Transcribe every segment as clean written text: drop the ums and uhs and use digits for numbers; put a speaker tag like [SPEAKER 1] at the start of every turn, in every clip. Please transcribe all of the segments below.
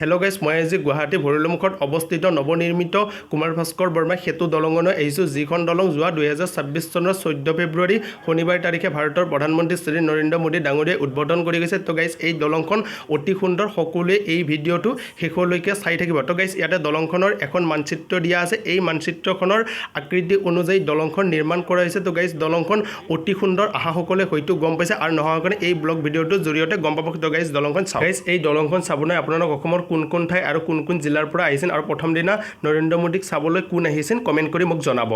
[SPEAKER 1] Hello' guys, মই আজি গুৱাহাটী ভৰলুমুখত অৱস্থিত নৱনিৰ্মিত কুমাৰ ভাস্কৰ বৰ্মা সেতু দলঙলৈ আহিছোঁ, যিখন দলং যোৱা 2026 চনৰ 14 ফেব্ৰুৱাৰী শনিবাৰ তাৰিখে ভাৰতৰ প্ৰধানমন্ত্ৰী শ্ৰী নৰেন্দ্ৰ মোদী ডাঙৰীয়াই উদ্বোধন কৰি গৈছে। তো গাইজ, এই দলংখন অতি সুন্দৰ, সকলোৱে এই ভিডিঅ'টো শেষলৈকে চাই থাকিব। তো গাইজ, ইয়াতে দলংখনৰ এখন মানচিত্ৰ দিয়া আছে, এই মানচিত্ৰখনৰ আকৃতি অনুযায়ী দলংখন নিৰ্মাণ কৰা হৈছে। তো গাইজ, দলংখন অতি সুন্দৰ, আশাসকলে হয়তো গম পাইছে আৰু নোহোৱাৰ কাৰণে এই ব্লগ ভিডিঅ'টোৰ জৰিয়তে গম পাব। তো গাইজ, দলংখন চাওক। গাইজ, এই দলংখন চাবলৈ আপোনালোক অসমৰ কোন ঠাই আৰু কোন জিলাৰ পৰা আহিছিল আৰু প্ৰথম দিনা নৰেন্দ্ৰ মোদীক চাবলৈ কোন আহিছিল কমেণ্ট কৰি মোক জনাব।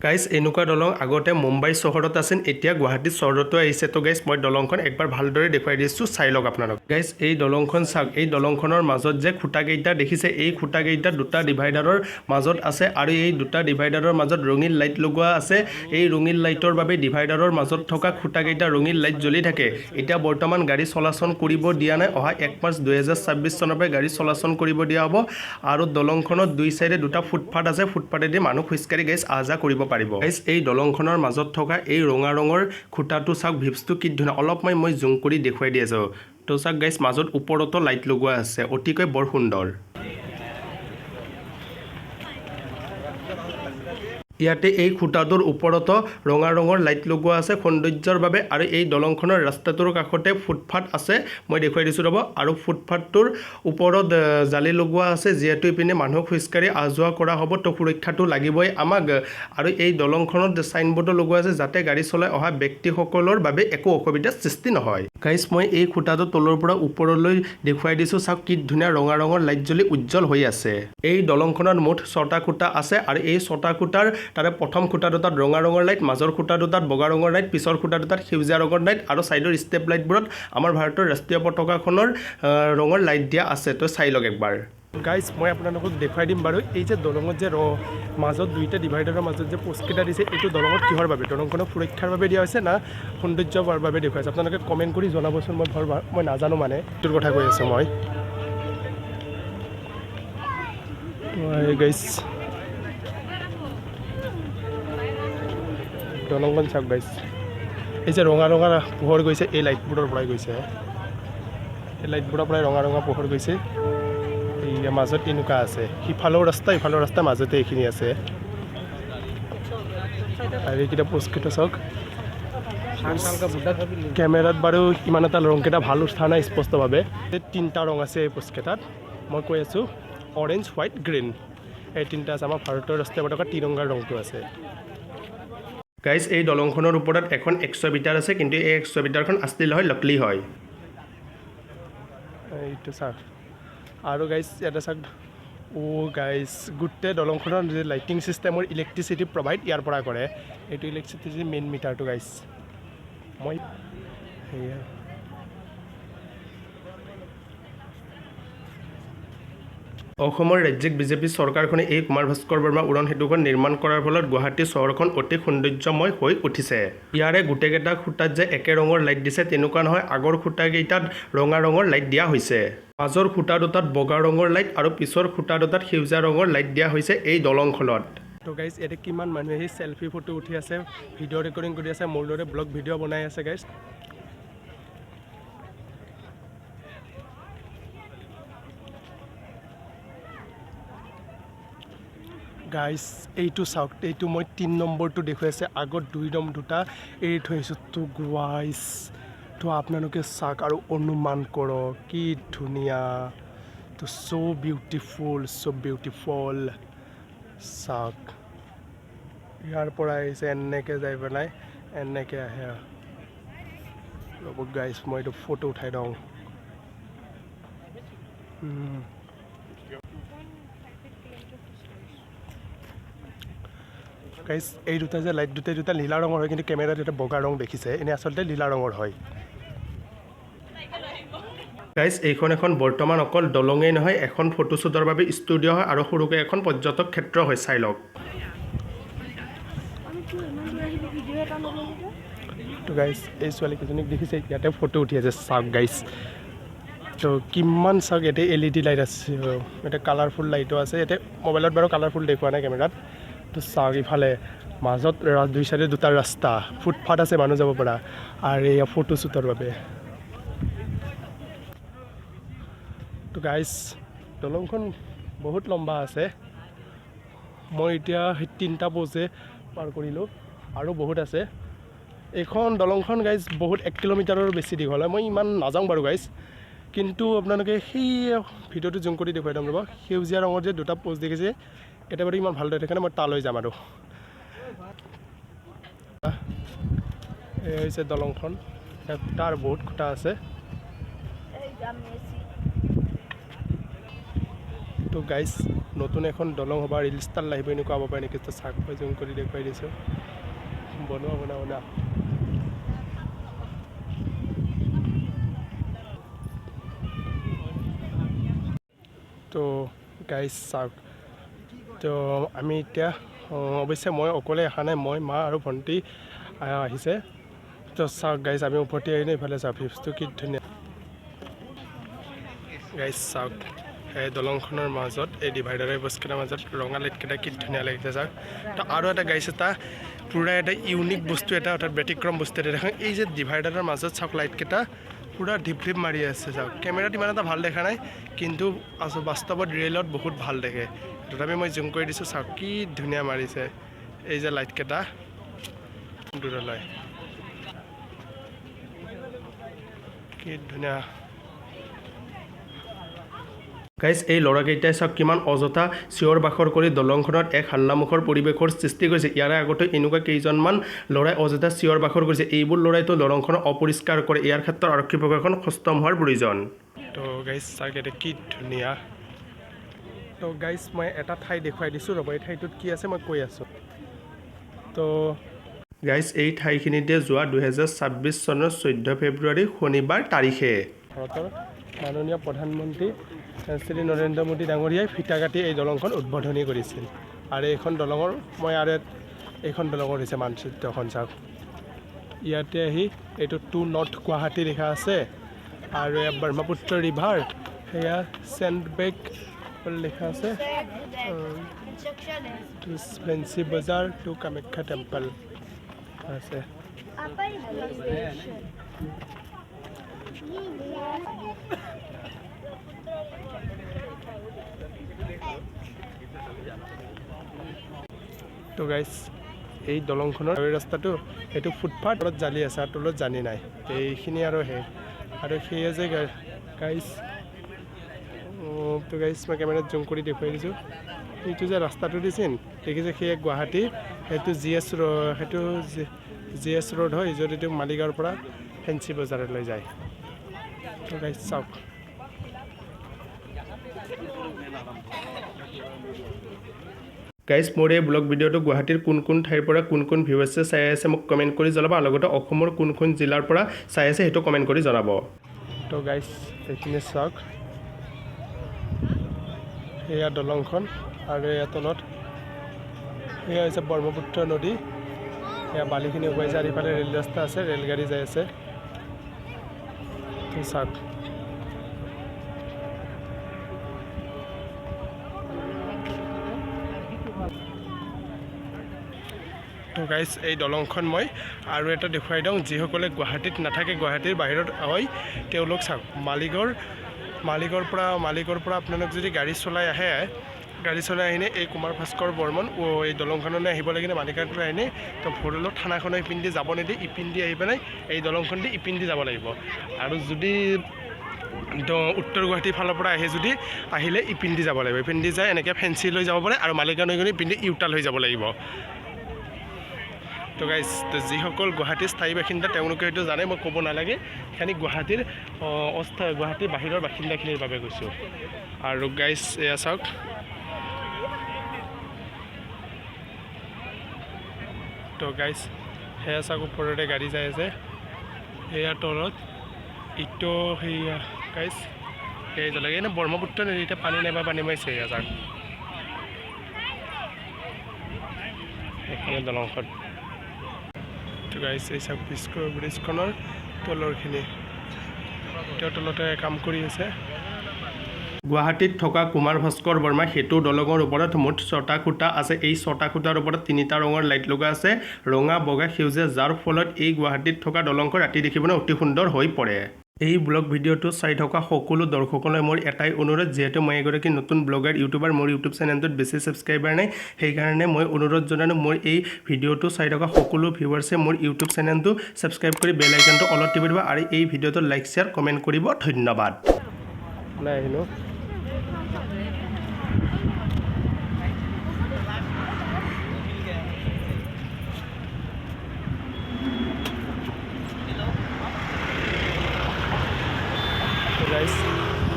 [SPEAKER 1] গাইজ, এনেকুৱা দলং আগতে মুম্বাই চহৰত আছিল, এতিয়া গুৱাহাটী চহৰতো আহিছে। তো গাইজ, মই দলংখন একবাৰ ভালদৰে দেখুৱাই দিছোঁ, চাই লওক আপোনালোক। গাইজ, এই দলংখন চাওক, এই দলংখনৰ মাজত যে খুঁটাকেইটা দেখিছে, এই খুঁটাকেইটা দুটা ডিভাইডাৰৰ মাজত আছে আৰু এই দুটা ডিভাইডাৰৰ মাজত ৰঙীন লাইট লগোৱা আছে। এই ৰঙীন লাইটৰ বাবে ডিভাইডাৰৰ মাজত থকা খুঁটাকেইটা ৰঙীন লাইট জ্বলি থাকে। এতিয়া বৰ্তমান গাড়ী চলাচল কৰিব দিয়া নাই, অহা 1 মাৰ্চ 2026 চনৰ পৰা গাড়ী চলাচল কৰিব দিয়া হ'ব। আৰু দলংখনত দুই চাইডে দুটা ফুটপাথ আছে, ফুটপাথেদি মানুহ খোজকাঢ়ি গাইজ আহ যাহ কৰিব পাৰিব। গাইজ, এই দলংখনৰ মাজত থকা এই ৰঙা ৰঙৰ খুঁটাটো চাওক, ভিপছটো কি ধুনীয়া, অলপ মই জুম কৰি দেখুৱাই দি আছোঁ। তো চাওক গাইজ, মাজত ওপৰতো লাইট লগোৱা আছে, অতিকৈ বৰ সুন্দৰ। ইয়াতে এই খুঁটাটোৰ ওপৰতো ৰঙা ৰঙৰ লাইট লগোৱা আছে সৌন্দৰ্যৰ বাবে। আৰু এই দলংখনৰ ৰাস্তাটোৰ কাষতে ফুটপাথ আছে, মই দেখুৱাই দিছোঁ ৰ'ব। আৰু ফুটপাথটোৰ ওপৰত জালি লগোৱা আছে, যিহেতু ইপিনে মানুহ খোজকাঢ়ি অহা যোৱা কৰা হ'ব, তো সুৰক্ষাটো লাগিবই আমাক। আৰু এই দলংখনত চাইনবোৰ্ডো লগোৱা আছে, যাতে গাড়ী চলাই অহা ব্যক্তিসকলৰ বাবে একো অসুবিধাৰ সৃষ্টি নহয়। গাইজ, মই এই খুঁটাটো তলৰ পৰা ওপৰলৈ দেখুৱাই দিছোঁ, চাওক কি ধুনীয়া ৰঙা ৰঙৰ লাইট জ্বলি উজ্জ্বল হৈ আছে। এই দলংখনত মুঠ 6টা খুঁটা আছে আৰু এই 6টা খুঁটাৰ তাৰে প্ৰথম খুঁটা দুটাত ৰঙা ৰঙৰ লাইট, মাজৰ খুঁটা দুটাত বগা ৰঙৰ লাইট, পিছৰ খুঁটা দুটাত সেউজীয়া ৰঙৰ লাইট আৰু ছাইডৰ ষ্টেপ লাইটবোৰত আমাৰ ভাৰতৰ ৰাষ্ট্ৰীয় পতাকাখনৰ ৰঙৰ লাইট দিয়া আছে। তো চাই লওক একবাৰ। গাইজ, মই আপোনালোকক দেখুৱাই দিম বাৰু। এই যে দলঙত যে মাজত দুইটা ডিভাইডাৰৰ মাজত যে পোষ্টকেইটা দিছে, এইটো দলঙত কিহৰ বাবে, দলংখনৰ সুৰক্ষাৰ বাবে দিয়া হৈছে না সৌন্দৰ্যৰ বাবে দেখুৱাইছে? আপোনালোকে কমেণ্ট কৰি জনাবচোন, মই নাজানো মানে, এইটোৰ কথা কৈ আছোঁ মই। গাইজ, দলংখন চাওক গাইজ, এই যে ৰঙা ৰঙা পোহৰ গৈছে, এই লাইটবোৰৰ পৰাই গৈছে, এই লাইটবোৰৰ পৰাই ৰঙা ৰঙা পোহৰ গৈছে। এই মাজত এনেকুৱা আছে, সিফালৰ ৰাস্তা মাজতে এইখিনি আছে। আৰু এইকেইটা পোষ্টকেইটা চাওক, কেমেৰাত বাৰু ইমান এটা ৰংকেইটা ভাল উঠা নাই স্পষ্টভাৱে। 3টা ৰং আছে এই পোষ্টকেইটাত, মই কৈ আছোঁ অৰেঞ্জ, হোৱাইট, গ্ৰীণ, এই 3টা আছে। আমাৰ ভাৰতৰ ৰাষ্ট্ৰীয় পতাকা ত্ৰিৰংগাৰ ৰংটো আছে। গাইজ, এই দলংখনৰ ওপৰত এখন 100 মিটাৰ আছে, কিন্তু এই 100 মিটাৰখন আচলি হয়, নকলি হয়। এইটো চাওক। আৰু গাইজ, ইয়াতে চাওক, গাইজ, গোটেই দলংখনৰ যে লাইটিং ছিষ্টেমৰ ইলেক্ট্ৰিচিটি প্ৰভাইড ইয়াৰ পৰা কৰে। এইটো ইলেক্ট্ৰিচিটি মেইন মিটাৰটো গাইজ। মই সেয়া অসমৰ ৰাজ্যিক বিজেপি চৰকাৰখনে এই কুমাৰ ভাস্কৰ বৰ্মা উৰণ সেতুখন নিৰ্মাণ কৰাৰ ফলত গুৱাহাটী চহৰখন অতি সৌন্দৰ্যময় হৈ উঠিছে। ইয়াৰে গোটেইকেইটা খুঁটাত যে একে ৰঙৰ লাইট দিছে তেনেকুৱা নহয়, আগৰ খুঁটাকেইটাত ৰঙা ৰঙৰ লাইট দিয়া হৈছে। মাজৰ খুঁটা দুটাত বগা ৰঙৰ লাইট আৰু পিছৰ খুঁটা দুটাত সেউজীয়া ৰঙৰ লাইট দিয়া হৈছে এই দলংখনত। তো গাইজ, ইয়াতে কিমান মানুহে আহি চেল্ফি ফটো উঠি আছে, ভিডিঅ' ৰেকৰ্ডিং কৰি আছে, মোৰ দৰে ব্লগ ভিডিঅ' বনাই আছে গাইজ। গাইজ, এইটো চাওক, এইটো মই 3 নম্বৰটো দেখুৱাই আছে, আগত 2 দুটা এৰি থৈ আহিছোঁ। তো গাইজ, তো আপোনালোকে চাওক আৰু অনুমান কৰক কি ধুনীয়া, তো চ' বিউটিফুল চাওক। ইয়াৰ পৰা আহিছে, এনেকৈ যাই পেলাই এনেকৈ আহে। ৰ'ব গাইজ, মই এইটো ফটো উঠাই দিওঁ। গাইজ, এই দুটা যে লাইট দুটা নীলা ৰঙৰ হয়, কিন্তু কেমেৰাত এটা বগা ৰং দেখিছে, এনে আচলতে নীলা ৰঙৰ হয়। গাইজ, এইখন এখন বৰ্তমান অকল দলঙেই নহয়, এখন ফটোশ্বুটৰ বাবে ষ্টুডিঅ' হয় আৰু সৰুকৈ এখন পৰ্যটক ক্ষেত্ৰ হয়, চাই লওক। তো গাইজ, এই ছোৱালীকেইজনীক দেখিছে, ইয়াতে ফটো উঠি আছে, চাওক গাইজ। তো কিমান চাওক, ইয়াতে LED লাইট আছে, ইয়াতে কালাৰফুল লাইটো আছে। ইয়াতে মোবাইলত বাৰু কালাৰফুল দেখুওৱা নাই কেমেৰাত। তো চাওক, ইফালে মাজত দুই চাইডে দুটা ৰাস্তা ফুটপাথ আছে মানুহ যাব পৰা আৰু এয়া ফটো শ্বুটৰ বাবে তো গাইজ দলংখন বহুত লম্বা আছে মই এতিয়া 3টা পজে পাৰ কৰিলোঁ আৰু বহুত আছে এইখন দলংখন গাইজ বহুত 1 কিলোমিটাৰৰ বেছি দীঘল হয় মই ইমান নাযাওঁ বাৰু গাইজ কিন্তু আপোনালোকে সেই ভিডিঅ'টো জুম কৰি দেখুৱাই দিম ৰ'ব সেউজীয়া ৰঙৰ যে দুটা পোজ দেখিছে এটা বাৰু ইমান ভালদৰে থাকে মই তালৈ যাম আৰু এই হৈছে দলংখন তাৰ বহুত খুঁটা আছে তো গাইজ নতুন এখন দলং হ'ব ৰিল ষ্টাৰ লাগিব এনেকুৱা হ'ব পাৰে নেকি তো চাক মই জুম কৰি দেখুৱাই দিছোঁ বনোৱা তো গাইজ চাওক তো আমি এতিয়া অৱশ্যে মই অকলে অহা নাই মই মা আৰু ভণ্টি আহিছে তো চাওক গাইজ আমি উভতি আহিলে ইফালে চাওক ভিউজটো কি ধুনীয়া গাইজ চাওক এই দলংখনৰ মাজত এই ডিভাইডাৰৰ বস্তুকেইটাৰ মাজত ৰঙা লাইটকেইটা কি ধুনীয়া লাগিছে চাওক তো আৰু এটা গাইজ এটা পূৰা এটা ইউনিক বস্তু এটা অৰ্থাৎ ব্যতিক্ৰম বস্তু এটা দেখা এই যে ডিভাইডাৰৰ মাজত চাওক লাইটকেইটা পুৰা ঢিপ মাৰি আছে চাওক কেমেৰাত ইমান এটা ভাল দেখা নাই কিন্তু বাস্তৱত ৰিয়েলত বহুত ভাল দেখে তথাপি মই জুম কৰি দিছোঁ চাওক কি ধুনীয়া মাৰিছে এই যে লাইটকেইটা দূৰলৈ কি ধুনীয়া গাইজ এই ল'ৰাকেইটাই চাওক কিমান অযথা চিঞৰ বাখৰ কৰি দলংখনত এক হাল্লামুখৰ পৰিৱেশৰ সৃষ্টি কৰিছে ইয়াৰে আগতে এনেকুৱা কেইজনমান ল'ৰাই অযথা চিঞৰ বাখৰ কৰিছে এইবোৰ ল'ৰাইতো দলংখন অপৰিষ্কাৰ কৰে ইয়াৰ ক্ষেত্ৰত আৰক্ষী প্ৰশাসন সষ্টম হোৱাৰ প্ৰয়োজন তো গাইজ চাওক এটা কি ধুনীয়া তো গাইজ মই এটা ঠাই দেখুৱাই দিছোঁ ৰ'ব এই ঠাইটোত কি আছে মই কৈ আছোঁ তো গাইজ এই ঠাইখিনিতে যোৱা 2026 চনৰ 14 ফেব্ৰুৱাৰী শনিবাৰ তাৰিখে ভাৰতৰ মাননীয় প্ৰধানমন্ত্ৰী শ্ৰী নৰেন্দ্ৰ মোদী ডাঙৰীয়াই ফিটা কাটি এই দলংখন উদ্বোধনী কৰিছিল আৰু এইখন দলঙৰ মই আৰু এইখন দলঙৰ হৈছে মানচিত্ৰখন চাওক ইয়াতে আহি এইটো টু নৰ্থ গুৱাহাটী লিখা আছে আৰু এয়া ব্ৰহ্মপুত্ৰ ৰিভাৰ সেয়া চেণ্ডবেগ লিখা আছে টু ফেঞ্চি বজাৰ টু কামাখ্যা টেম্পল আছে তো গাইজ এই দলংখনৰ ৰাস্তাটো এইটো ফুটপাথত জালি আছে আৰু তলত জানি নাই এইখিনি আৰু সেয়ে যে গাইজ তো গাইজ মই কেমেৰাত জুম কৰি দেখুৱাই দিছোঁ এইটো যে ৰাস্তাটো দিছিল দেখিছে সেয়ে গুৱাহাটী সেইটো জি এছ ৰোড হয় য'ত এইটো মালিগাঁৱৰ পৰা ফেঞ্চি বজাৰলৈ যায় তো গাইজ চাওক গাইজ মোৰ এই ব্লগ ভিডিঅ'টো গুৱাহাটীৰ কোন ঠাইৰ পৰা কোন ভিউৱাৰ্ছে চাই আছে মোক কমেণ্ট কৰি জনাব আৰু লগতে অসমৰ কোন জিলাৰ পৰা চাই আছে সেইটো কমেণ্ট কৰি জনাব তো গাইজ এইখিনি চাওক এয়া দলংখন আৰু এয়া তলত এয়া হৈছে ব্ৰহ্মপুত্ৰ নদী এয়া বালিখিনি উভয় চাৰিফালে ৰেল ৰাস্তা আছে ৰেলগাড়ী যাই আছে চাওক তো গাইজ এই দলংখন মই আৰু এটা দেখুৱাই দিওঁ যিসকলে গুৱাহাটীত নাথাকে গুৱাহাটীৰ বাহিৰত হয় তেওঁলোক চাওক মালিগৰ পৰা আপোনালোক যদি গাড়ী চলাই আহিনে এই কুমাৰ ভাস্কৰ বৰ্মন এই দলংখনলৈ আহিব লাগিলে মালিগাঁৱৰ পৰা আহিনে তো ভৰলুৰ থানাখনৰ ইপিনেদি যাব নিদি ইপিনেদি আহি পেলাই এই দলংখন দি ইপিনেদি যাব লাগিব আৰু যদি উত্তৰ গুৱাহাটীৰ ফালৰ পৰা আহে যদি আহিলে ইপিনেদি যাব লাগিব ইপিনেদি যায় এনেকৈ ফেঞ্চি লৈ যাব পাৰে আৰু মালিগাঁও লৈ গ'লে ইপিনেদি ইউটাৰ্ণ হৈ যাব লাগিব তো গাইজ যিসকল গুৱাহাটীৰ স্থায়ী বাসিন্দা তেওঁলোকে হয়তো জানে মই ক'ব নালাগে খালি গুৱাহাটীৰ বাহিৰৰ বাসিন্দাখিনিৰ বাবে কৈছোঁ আৰু গাইজ এয়া চাওক তো গাইজ সেয়া চাওক ওপৰতে গাড়ী যাই আছে সেয়া তলত ইটো সেয়া গাইজ সেয়া জ্বলাগে এনে ব্ৰহ্মপুত্ৰ নদীতে পানী নাইবা পানী মাৰিছে এয়া চাওক এইখনে দলংখন তো গাইজ এই চাওক ব্ৰিজখনৰ তলৰখিনি তেওঁ তলতে কাম কৰি আছে গুৱাহাটীত থকা কুমাৰ ভাস্কৰ বৰ্মা সেতু দলঙৰ ওপৰত মুঠ 6টা খুঁটা আছে। এই 6টা খুঁটাৰ ওপৰত 3টা ৰঙৰ লাইট লগোৱা আছে, ৰঙা, বগা, সেউজীয়া, যাৰ ফলত এই গুৱাহাটীত থকা দলংখন ৰাতি দেখিবলৈ অতি সুন্দৰ হৈ পৰে। এই ব্লগ ভিডিঅ'টো চাই থকা সকলো দৰ্শকলৈ মোৰ এটাই অনুৰোধ, যিহেতু মই এগৰাকী নতুন ব্লগাৰ ইউটিউবাৰ, মোৰ ইউটিউব চেনেলটোত বেছি ছাবস্ক্ৰাইবাৰ নাই, সেইকাৰণে মই অনুৰোধ জনালোঁ মোৰ এই ভিডিঅ'টো চাই থকা সকলো ভিউৱাৰ্ছে মোৰ ইউটিউব চেনেলটো ছাবস্ক্ৰাইব কৰি বেল আইকনটো অলত টিপি দিব আৰু এই ভিডিঅ'টো লাইক, শ্বেয়াৰ, কমেণ্ট কৰিব। ধন্যবাদ। নাই আহিলোঁ।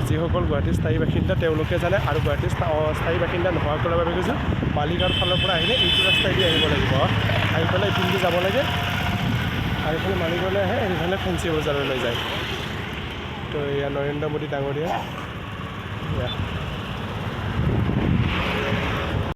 [SPEAKER 1] যিসকল গুৱাহাটীৰ স্থায়ী বাসিন্দা তেওঁলোকে জানে, আৰু গুৱাহাটীৰ স্থায়ী বাসিন্দা নোহোৱাসকলৰ বাবে কৈছোঁ মালিগাঁৱৰ ফালৰ পৰা আহিলে এইটো ৰাস্তাইদি আহিব লাগিব। আহি পেলাই ইপিনেদি যাব লাগে, আহি পেলাই মালিগাঁৱলৈ আহে, সেইফালে ফেঞ্চি বজাৰলৈ যায়। তো এয়া নৰেন্দ্ৰ মোদী ডাঙৰীয়া।